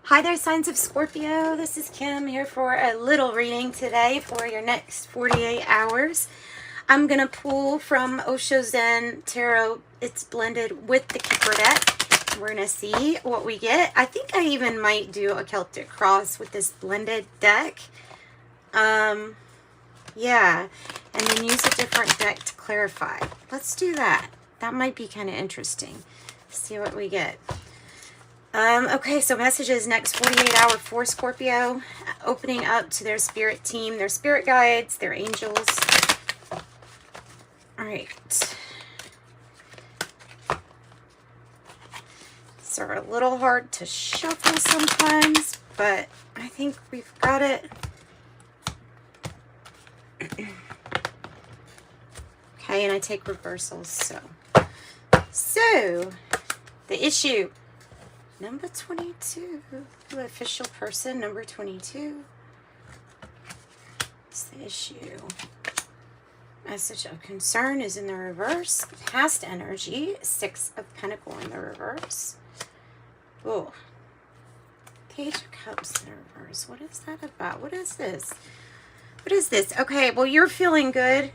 Hi there, signs of Scorpio. This is Kim here for a little reading today for your next 48 hours. I'm going to pull from Osho Zen Tarot. It's blended with the Keeper deck. We're going to see what we get. I think I even might do a Celtic cross with this blended deck. Yeah, and then use a different deck to clarify. Let's do that. That might be kind of interesting. See what we get. Okay, so messages next 48 hour for Scorpio, opening up to their spirit team, their spirit guides, their angels. All right. These are a little hard to shuffle sometimes, but I think we've got it. Okay, and I take reversals, so the issue. Number 22, the official person, number 22. What's the issue? Message of concern is in the reverse. Past energy, 6 of Pentacles in the reverse. Oh, Page of Cups in the reverse. What is that about? What is this? What is this? Okay, well, you're feeling good.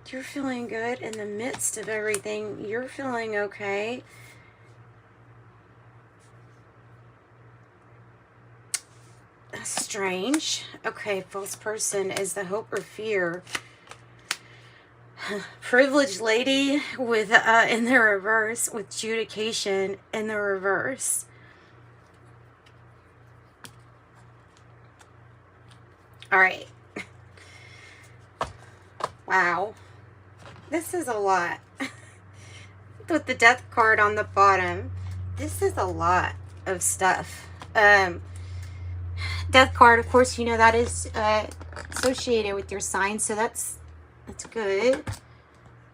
You're feeling good in the midst of everything. You're feeling okay. Strange. Okay, false person is the hope or fear. Privileged lady with in the reverse, with adjudication in the reverse. All right. Wow. This is a lot. With the death card on the bottom, this is a lot of stuff. Death card, of course, you know that is associated with your sign, so that's good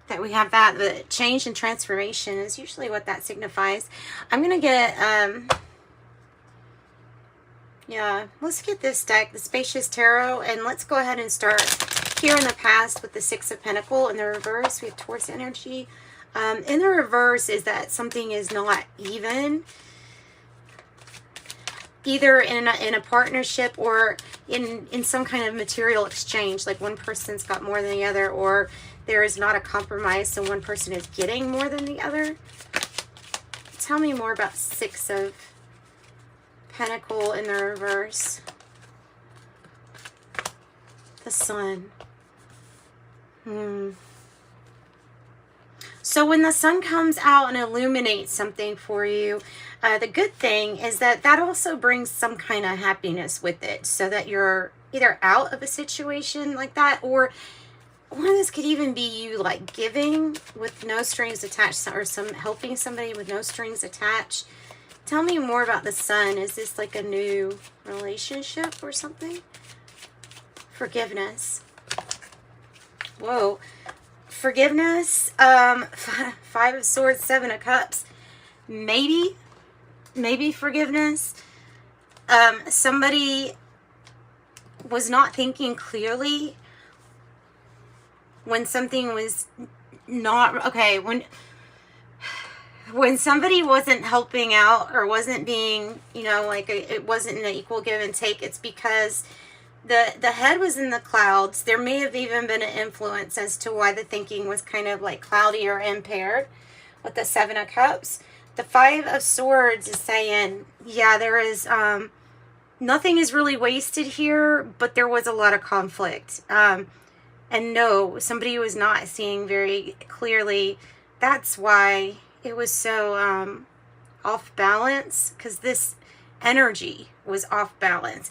that we have that. The change and transformation is usually what that signifies. I'm gonna get yeah, let's get this deck, the Spacious Tarot, and let's go ahead and start here in the past with the 6 of Pentacles. In the reverse, we have Taurus energy. In the reverse is that something is not even, either in a partnership or in some kind of material exchange, like one person's got more than the other, or there is not a compromise, so one person is getting more than the other. Tell me more about 6 of Pentacles in the reverse. The Sun. So when the sun comes out and illuminates something for you, the good thing is that that also brings some kind of happiness with it, so that you're either out of a situation like that, or one of this could even be you like giving with no strings attached, or some helping somebody with no strings attached. Tell me more about the sun. Is this like a new relationship or something? Forgiveness. Whoa. Forgiveness. 5 of Swords, 7 of Cups. Maybe forgiveness. Somebody was not thinking clearly when something was not okay. When somebody wasn't helping out or wasn't being, you know, like it wasn't an equal give and take, it's because the head was in the clouds. There may have even been an influence as to why the thinking was kind of like cloudy or impaired with the 7 of Cups. The 5 of Swords is saying, yeah, there is, nothing is really wasted here, but there was a lot of conflict. And no, somebody was not seeing very clearly. That's why it was so off balance, because this energy was off balance.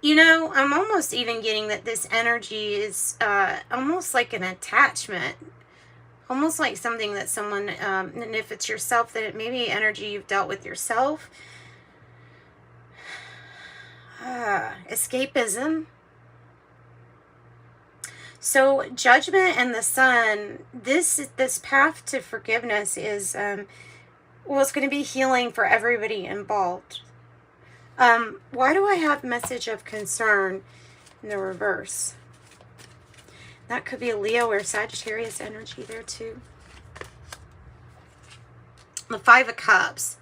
You know, I'm almost even getting that this energy is almost like an attachment. Almost like something that someone, and if it's yourself, that it may be energy you've dealt with yourself. Escapism. So Judgment and the Sun, this path to forgiveness is, well, it's going to be healing for everybody involved. Why do I have message of concern in the reverse? That could be a Leo or Sagittarius energy there too. The 5 of Cups.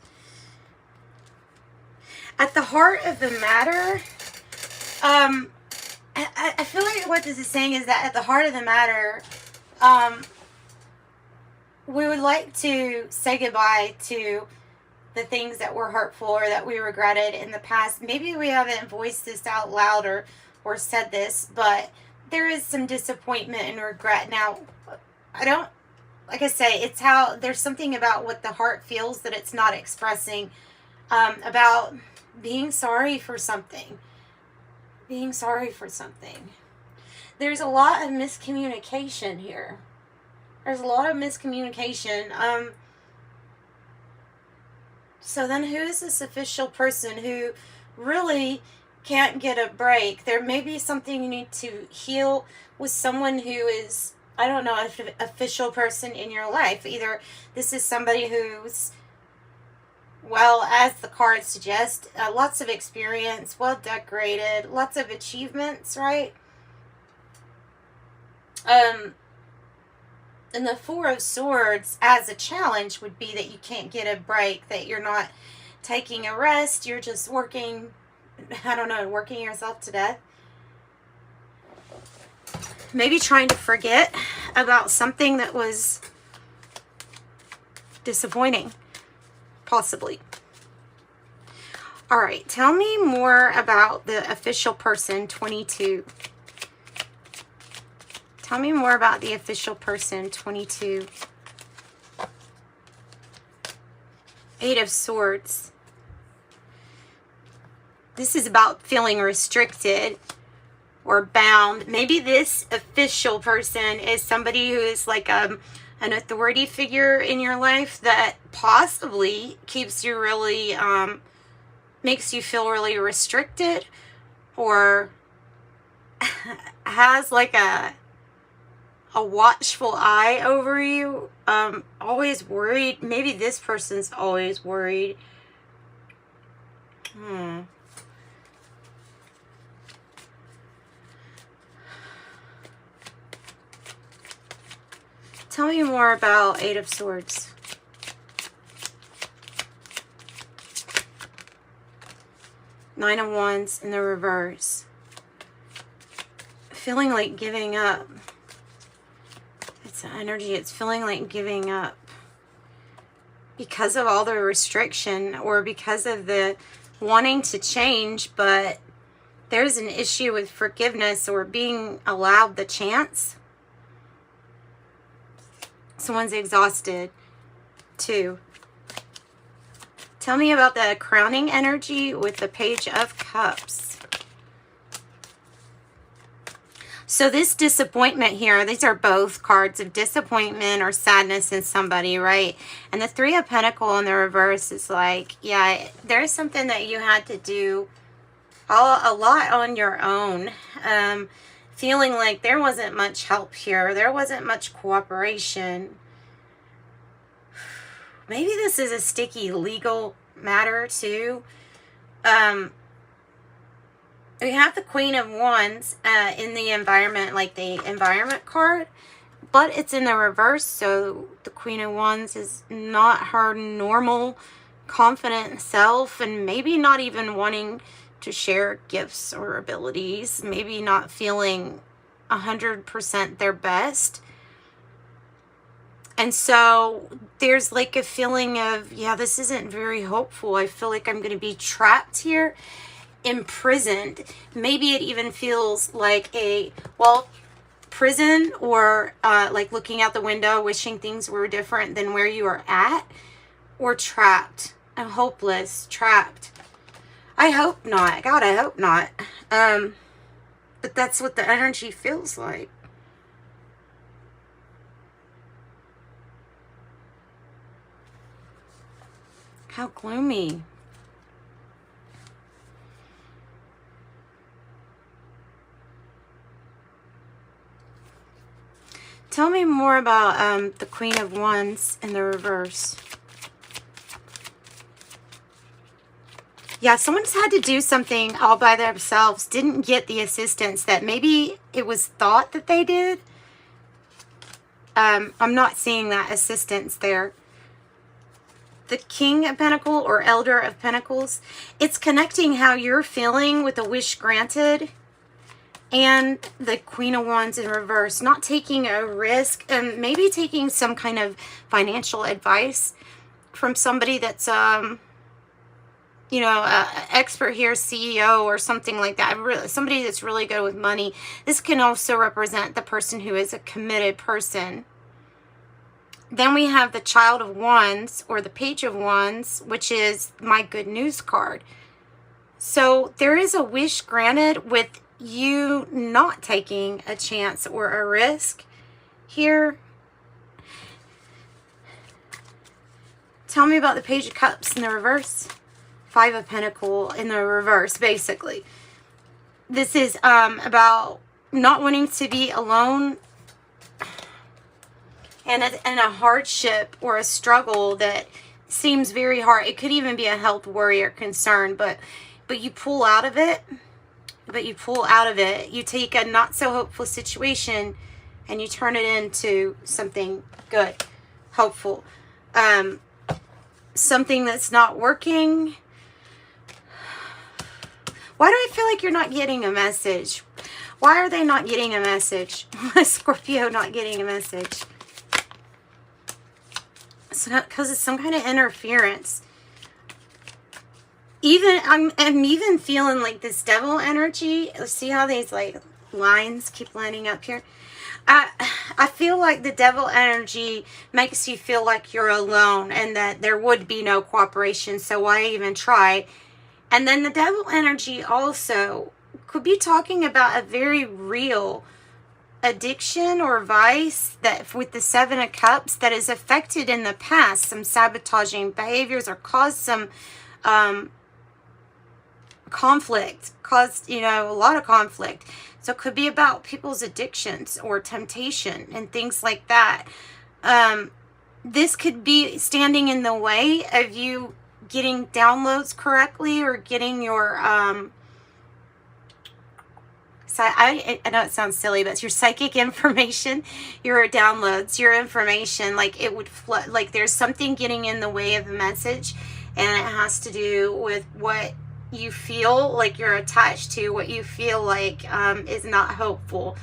At the heart of the matter, I feel like what this is saying is that at the heart of the matter, we would like to say goodbye to the things that were hurtful or that we regretted in the past. Maybe we haven't voiced this out loud or said this, but there is some disappointment and regret. Now, I don't, like I say, it's how, there's something about what the heart feels that it's not expressing, about being sorry for something. Being sorry for something. There's a lot of miscommunication here. There's a lot of miscommunication. So then who is this official person who really can't get a break? There may be something you need to heal with someone who is, I don't know, an official person in your life. Either this is somebody who's, well, as the cards suggest, lots of experience, well decorated, lots of achievements, right? And the Four of Swords as a challenge would be that you can't get a break, that you're not taking a rest, you're just working, I don't know, working yourself to death. Maybe trying to forget about something that was disappointing, possibly. All right, tell me more about the official person, 22. Tell me more about the official person, 22. Eight of Swords. This is about feeling restricted or bound. Maybe this official person is somebody who is like an authority figure in your life that possibly keeps you really, makes you feel really restricted, or has like a watchful eye over you, always worried. Maybe this person's always worried. Tell me more about Eight of Swords. Nine of Wands in the reverse. Feeling like giving up. It's energy. It's feeling like giving up because of all the restriction, or because of the wanting to change, but there's an issue with forgiveness or being allowed the chance. Someone's exhausted too. Tell me about the crowning energy with the Page of Cups. So this disappointment here, these are both cards of disappointment or sadness in somebody, right? And the Three of Pentacles in the reverse is like, yeah, there's something that you had to do a lot on your own. Feeling like there wasn't much help here. There wasn't much cooperation. Maybe this is a sticky legal matter too. We have the Queen of Wands in the environment, like the environment card, but it's in the reverse, so the Queen of Wands is not her normal, confident self, and maybe not even wanting to share gifts or abilities, maybe not feeling 100% their best. And so there's like a feeling of, yeah, this isn't very hopeful. I feel like I'm going to be trapped here, imprisoned. Maybe it even feels like a, well, prison, or like looking out the window wishing things were different than where you are at, or trapped. I'm hopeless, trapped. I hope not. God, I hope not. But that's what the energy feels like. How gloomy. Tell me more about the Queen of Wands in the reverse. Yeah, someone's had to do something all by themselves, didn't get the assistance that maybe it was thought that they did. I'm not seeing that assistance there. the King of Pentacles or Elder of Pentacles. It's connecting how you're feeling with the wish granted and the Queen of Wands in reverse. Not taking a risk and maybe taking some kind of financial advice from somebody that's, you know, expert here, CEO or something like that. Somebody that's really good with money. This can also represent the person who is a committed person. Then we have the Child of Wands or the Page of Wands, which is my good news card. So there is a wish granted with you not taking a chance or a risk here. Tell me about the Page of Cups in the reverse. Five of Pentacles in the reverse, basically. This is about not wanting to be alone and a hardship or a struggle that seems very hard. It could even be a health worry or concern, but you pull out of it. You take a not so hopeful situation and you turn it into something good, hopeful. Something that's not working. Why do I feel like you're not getting a message? Why are they not getting a message? Scorpio not getting a message. So because it's some kind of interference. I'm even feeling like this devil energy. See how these like lines keep lining up here? I feel like the devil energy makes you feel like you're alone and that there would be no cooperation, so why even try? And then the devil energy also could be talking about a very real addiction or vice that with the Seven of Cups that is affected in the past, some sabotaging behaviors or caused some conflict, caused, a lot of conflict. So it could be about people's addictions or temptation and things like that. This could be standing in the way of you getting downloads correctly or getting your so I know it sounds silly, but it's your psychic information, your downloads, your information, like it would flood, like there's something getting in the way of the message, and it has to do with what you feel like you're attached to, what you feel like is not hopeful.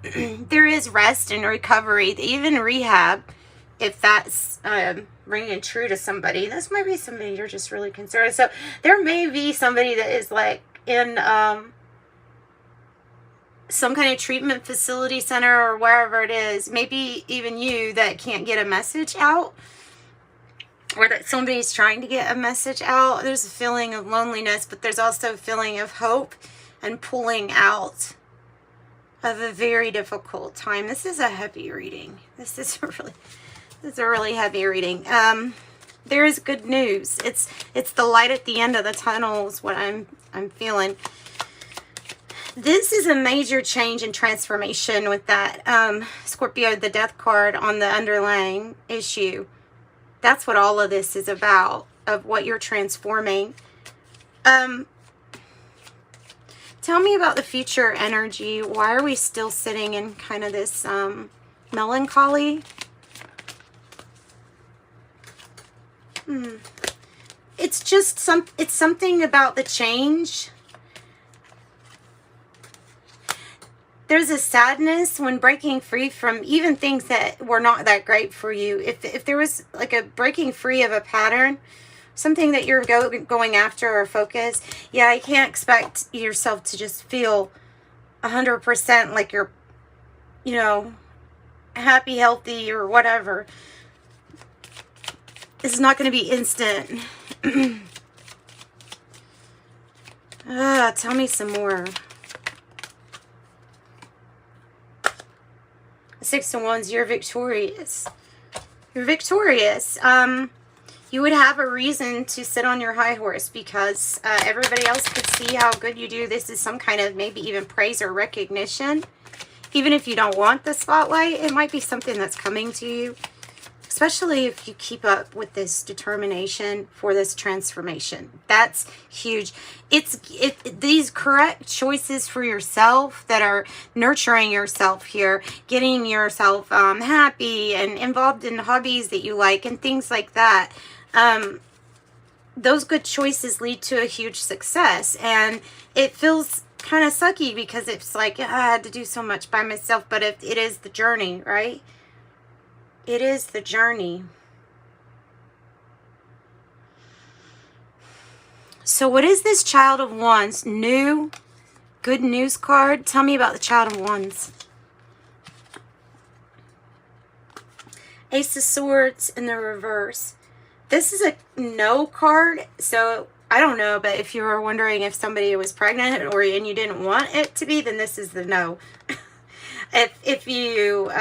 There is rest and recovery, even rehab, if that's ringing true to somebody. This might be somebody you're just really concerned. So there may be somebody that is like in some kind of treatment facility center or wherever it is, maybe even you that can't get a message out, or that somebody's trying to get a message out. There's a feeling of loneliness, but there's also a feeling of hope and pulling out of a very difficult time. This is a heavy reading. This is a really heavy reading. There is good news. It's the light at the end of the tunnel is what I'm feeling. This is a major change and transformation with that Scorpio, the Death card on the underlying issue. That's what all of this is about, of what you're transforming. Tell me about the future energy. Why are we still sitting in kind of this melancholy? It's just it's something about the change. There's a sadness when breaking free from even things that were not that great for you. If there was like a breaking free of a pattern, something that you're going after or focus, yeah, you can't expect yourself to just feel 100% like you're, happy, healthy, or whatever. This is not going to be instant. Tell me some more. Six of Wands, you're victorious. You're victorious. You would have a reason to sit on your high horse because everybody else could see how good you do. This is some kind of maybe even praise or recognition. Even if you don't want the spotlight, it might be something that's coming to you. Especially if you keep up with this determination for this transformation. That's huge. It's these correct choices for yourself that are nurturing yourself here, getting yourself happy and involved in hobbies that you like and things like that. those good choices lead to a huge success. And it feels kind of sucky because it's like, I had to do so much by myself, but it is the journey, right? It is the journey. So what is this Child of Wands? New good news card. Tell me about the Child of Wands. Ace of Swords in the reverse. This is a no card, so I don't know, but if you were wondering if somebody was pregnant and you didn't want it to be, then this is the no. if you,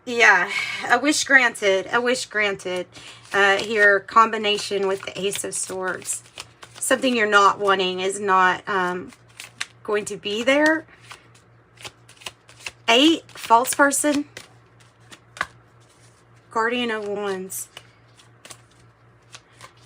yeah, a wish granted, here, combination with the Ace of Swords. Something you're not wanting is not going to be there. 8, false person. Guardian of Wands.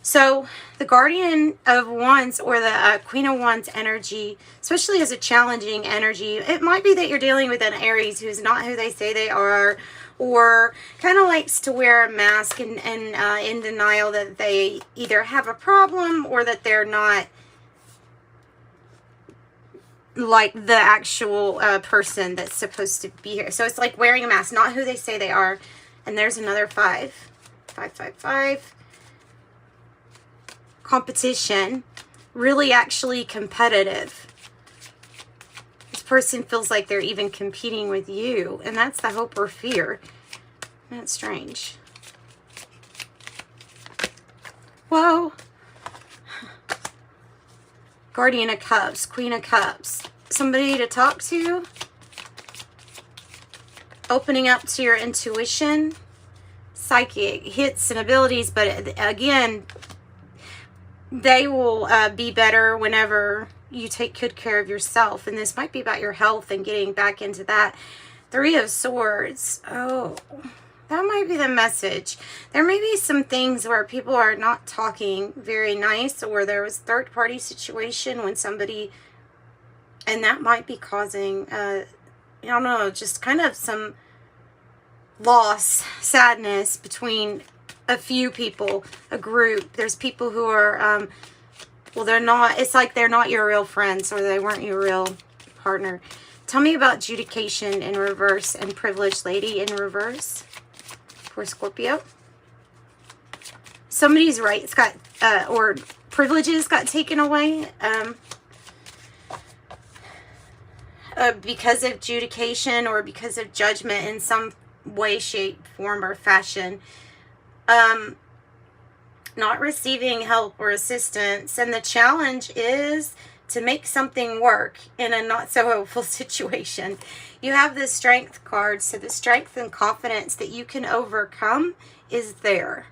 So the Guardian of Wands, or the Queen of Wands energy, especially as a challenging energy, it might be that you're dealing with an Aries who's not who they say they are, or kind of likes to wear a mask and in denial that they either have a problem or that they're not like the actual person that's supposed to be here. So it's like wearing a mask, not who they say they are. And there's another 5. 5, 5, 5. Competition. Really actually competitive. This person feels like they're even competing with you. And that's the hope or fear. That's strange. Whoa. Guardian of Cups. Queen of Cups. Somebody to talk to. Opening up to your intuition, psychic hits and abilities, but again, they will be better whenever you take good care of yourself. And this might be about your health and getting back into that. 3 of Swords. Oh, that might be the message. There may be some things where people are not talking very nice, or there was third-party situation when somebody, and that might be causing I don't know, just kind of some loss, sadness between a few people, a group. There's people who are, well, they're not, it's like they're not your real friends, or they weren't your real partner. Tell me about Judication in reverse and Privileged Lady in reverse for Scorpio. Somebody's rights got, or privileges got taken away. Because of judication or because of judgment in some way, shape, form, or fashion. Not receiving help or assistance. And the challenge is to make something work in a not so hopeful situation. You have the Strength card, so the strength and confidence that you can overcome is there.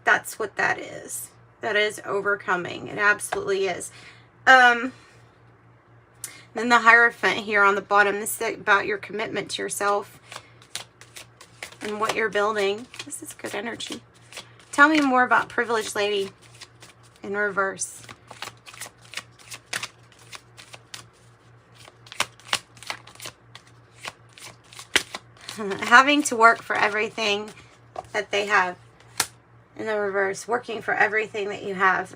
That's what that is. That is overcoming. It absolutely is. Then the Hierophant here on the bottom. This is about your commitment to yourself and what you're building. This is good energy. Tell me more about Privileged Lady in reverse. Having to work for everything that they have in the reverse. Working for everything that you have.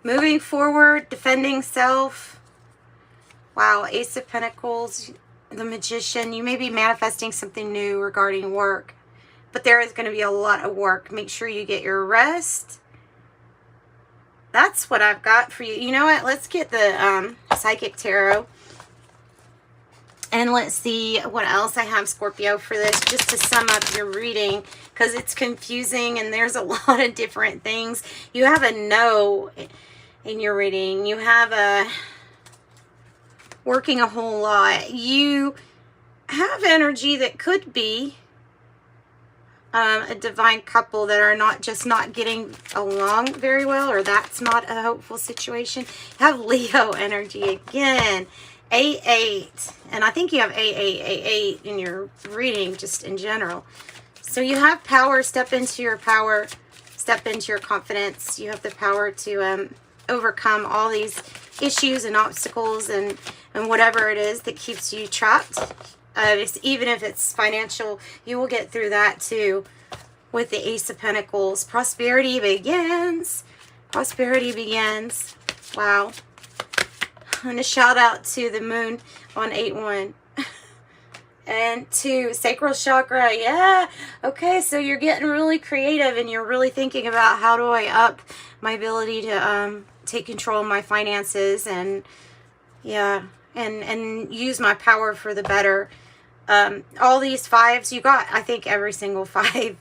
Moving forward, defending self. Wow, Ace of Pentacles, the Magician. You may be manifesting something new regarding work, but there is going to be a lot of work. Make sure you get your rest. That's what I've got for you. You know what? Let's get the Psychic Tarot. And let's see what else I have, Scorpio, for this, just to sum up your reading, because it's confusing and there's a lot of different things. You have a no in your reading. You have a working a whole lot. You have energy that could be a divine couple that are not getting along very well, or that's not a hopeful situation. You have Leo energy again. 8-8, and I think you have 8-8-8-8 in your reading, just in general. So you have power. Step into your power. Step into your confidence. You have the power to overcome all these issues and obstacles and whatever it is that keeps you trapped. Even if it's financial, you will get through that too. with the Ace of Pentacles. Prosperity begins. Prosperity begins. Wow. And a shout out to the moon on 8-1. And to sacral chakra. Yeah. Okay, so you're getting really creative and you're really thinking about how do I up my ability to take control of my finances and yeah, and use my power for the better. All these 5s, you got, I think, every single 5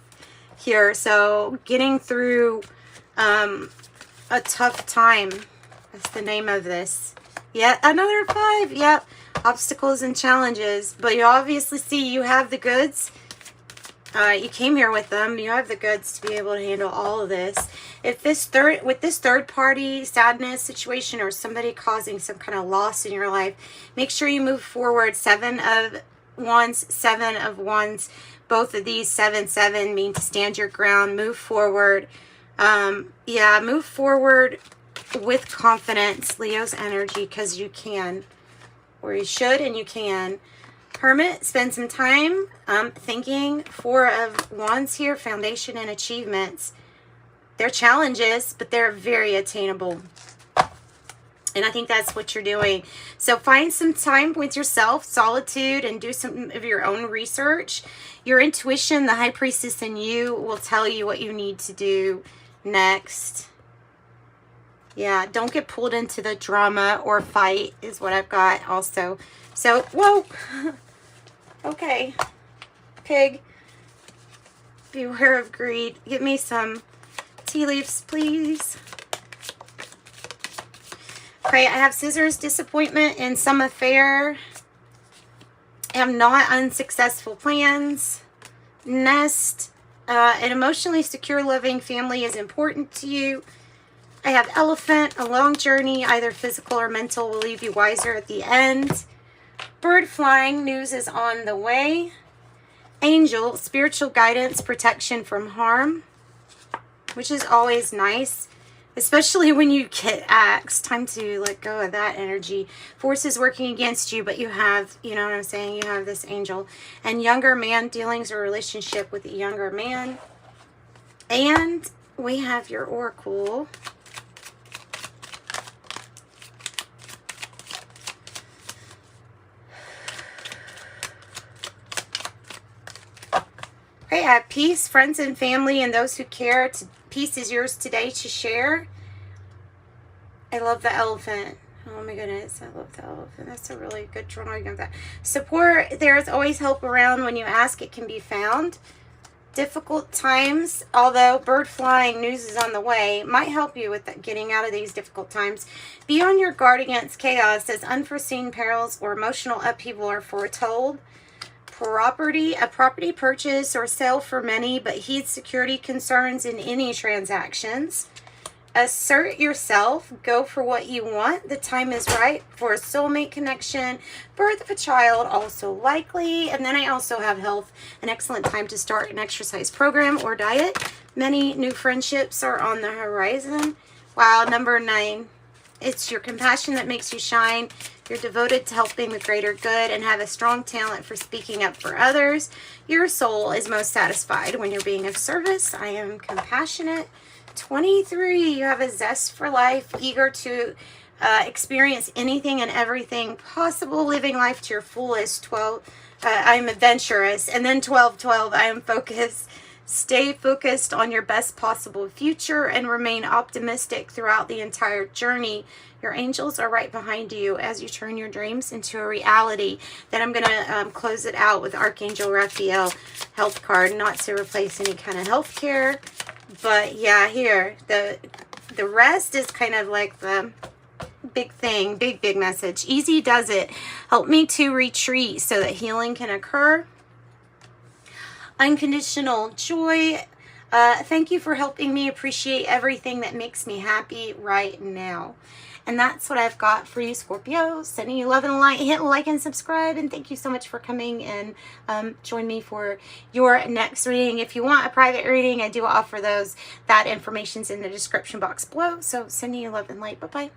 here. So getting through a tough time. That's the name of this. Yet another 5. Yep. Obstacles and challenges. But you obviously see you have the goods. You came here with them. You have the goods to be able to handle all of this. If this third party sadness situation or somebody causing some kind of loss in your life, make sure you move forward. 7 of Wands, 7 of Wands. Both of these 7 mean to stand your ground, move forward. Yeah, move forward with confidence, Leo's energy, because you can, or you should, and you can. Hermit, spend some time thinking. 4 of Wands here, foundation and achievements. They're challenges, but they're very attainable. And I think that's what you're doing. So find some time with yourself, solitude, and do some of your own research. Your intuition, the High Priestess in you, will tell you what you need to do next. Yeah, don't get pulled into the drama or fight is what I've got also. So, whoa. Okay. Pig. Beware of greed. Give me some tea leaves, please. Okay, I have scissors, disappointment in some affair. I have not unsuccessful plans. Nest. An emotionally secure, loving family is important to you. I have elephant. A long journey, either physical or mental, will leave you wiser at the end. Bird flying, news is on the way. Angel, spiritual guidance, protection from harm, which is always nice, especially when you get axed. Time to let go of that energy. Forces working against you, but you have, you know what I'm saying, you have this angel. And younger man, dealings or relationship with a younger man. And we have your oracle. I have peace, friends and family, and those who care. Peace is yours today to share. I love the elephant. Oh my goodness, I love the elephant. That's a really good drawing of that. Support, there's always help around. When you ask, it can be found. Difficult times, although bird flying, news is on the way, might help you with getting out of these difficult times. Be on your guard against chaos, as unforeseen perils or emotional upheaval are foretold. Property, a property purchase or sale for many, but heed security concerns in any transactions. Assert yourself, go for what you want. The time is right for a soulmate connection. Birth of a child, also likely. And then I also have health, an excellent time to start an exercise program or diet. Many new friendships are on the horizon. Wow, number 9. It's your compassion that makes you shine. You're devoted to helping the greater good and have a strong talent for speaking up for others. Your soul is most satisfied when you're being of service. I am compassionate. 23, you have a zest for life, eager to experience anything and everything possible, living life to your fullest. 12, I'm adventurous. And then 12, I am focused. Stay focused on your best possible future and remain optimistic throughout the entire journey. Your angels are right behind you as you turn your dreams into a reality. Then I'm going to close it out with Archangel Raphael health card, not to replace any kind of health care. But yeah, here, the rest is kind of like the big thing, big message. Easy does it. Help me to retreat so that healing can occur. Unconditional joy. Thank you for helping me appreciate everything that makes me happy right now. And that's what I've got for you, Scorpio. Sending you love and light. Hit like and subscribe. And thank you so much for coming and join me for your next reading. If you want a private reading, I do offer those. That information's in the description box below. So sending you love and light. Bye-bye.